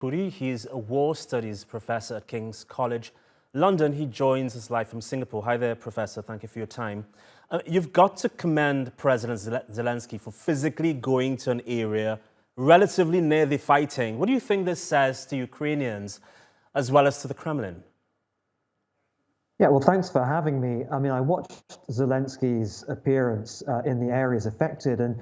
Puri. He's a war studies professor at King's College, London. He joins us live from Singapore. Hi there, Professor. Thank you for your time. You've got to commend President Zelenskyy for physically going to an area relatively near the fighting. What do you think this says to Ukrainians as well as to the Kremlin? Yeah, well, thanks for having me. I mean, I watched Zelenskyy's appearance in the areas affected, and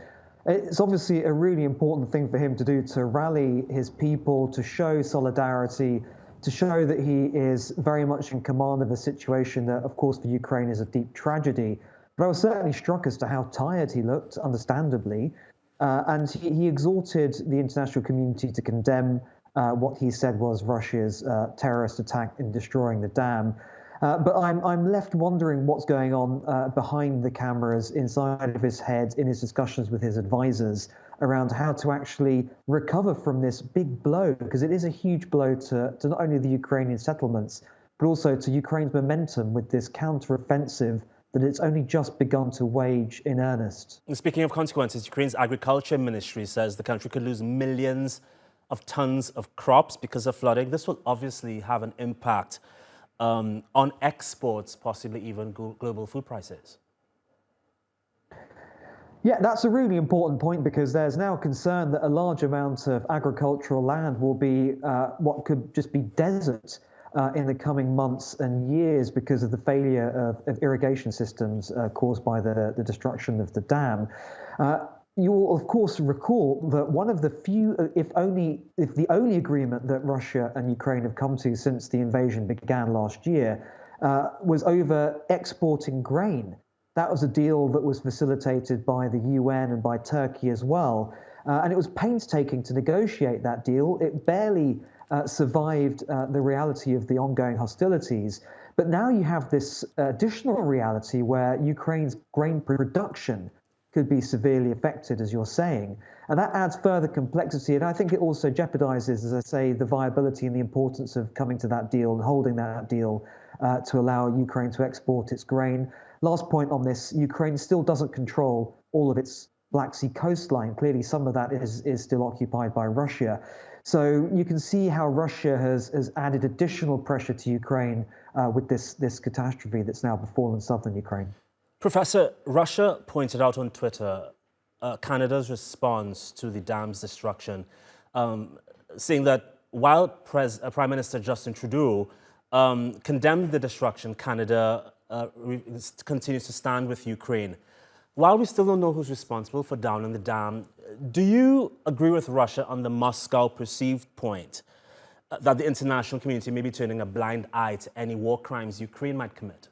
it's obviously a really important thing for him to do, to rally his people, to show solidarity, to show that he is very much in command of a situation that, of course, for Ukraine is a deep tragedy. But I was certainly struck as to how tired he looked, understandably, and he exhorted the international community to condemn what he said was Russia's terrorist attack in destroying the dam. But I'm left wondering what's going on behind the cameras, inside of his head, in his discussions with his advisors around how to actually recover from this big blow, because it is a huge blow to not only the Ukrainian settlements, but also to Ukraine's momentum with this counter-offensive that it's only just begun to wage in earnest. Speaking of consequences, Ukraine's agriculture ministry says the country could lose millions of tons of crops because of flooding. This will obviously have an impact on exports, possibly even global food prices. Yeah, that's a really important point, because there's now concern that a large amount of agricultural land will be what could just be desert in the coming months and years because of the failure of irrigation systems caused by the destruction of the dam. You will, of course, recall that one of the few, if the only agreement that Russia and Ukraine have come to since the invasion began last year was over exporting grain. That was a deal that was facilitated by the UN and by Turkey as well. And it was painstaking to negotiate that deal. It barely survived the reality of the ongoing hostilities. But now you have this additional reality where Ukraine's grain production could be severely affected, as you're saying. And that adds further complexity. And I think it also jeopardizes, as I say, the viability and the importance of coming to that deal and holding that deal to allow Ukraine to export its grain. Last point on this, Ukraine still doesn't control all of its Black Sea coastline. Clearly, some of that is still occupied by Russia. So you can see how Russia has added additional pressure to Ukraine with this catastrophe that's now befallen southern Ukraine. Professor, Russia pointed out on Twitter Canada's response to the dam's destruction, saying that while Prime Minister Justin Trudeau condemned the destruction, Canada continues to stand with Ukraine. While we still don't know who's responsible for downing the dam, do you agree with Russia on the Moscow perceived point that the international community may be turning a blind eye to any war crimes Ukraine might commit?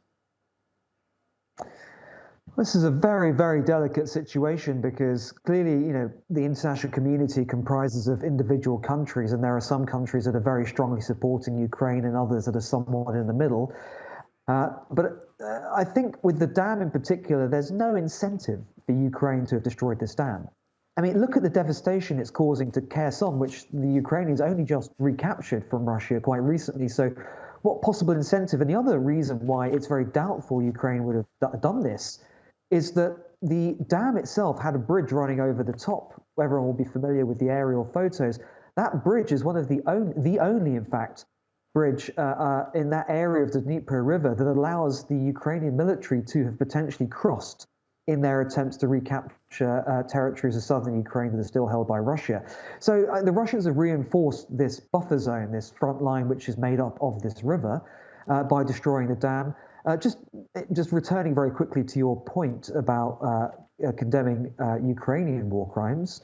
This is a very, very delicate situation, because clearly, the international community comprises of individual countries, and there are some countries that are very strongly supporting Ukraine and others that are somewhat in the middle. But I think with the dam in particular, there's no incentive for Ukraine to have destroyed this dam. I mean, look at the devastation it's causing to Kherson, which the Ukrainians only just recaptured from Russia quite recently. So what possible incentive? And the other reason why it's very doubtful Ukraine would have done this is that the dam itself had a bridge running over the top. Everyone will be familiar with the aerial photos. That bridge is one of the only, in fact, bridge in that area of the Dnieper River that allows the Ukrainian military to have potentially crossed in their attempts to recapture territories of southern Ukraine that are still held by Russia. So the Russians have reinforced this buffer zone, this front line, which is made up of this river, by destroying the dam. Just returning very quickly to your point about condemning Ukrainian war crimes,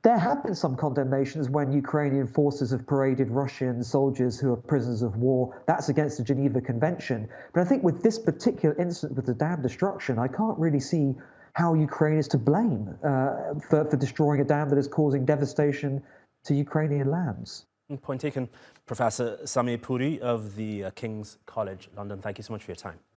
there have been some condemnations when Ukrainian forces have paraded Russian soldiers who are prisoners of war. That's against the Geneva Convention. But I think with this particular incident with the dam destruction, I can't really see how Ukraine is to blame for destroying a dam that is causing devastation to Ukrainian lands. Point taken. Professor Samir Puri of the King's College, London, thank you so much for your time.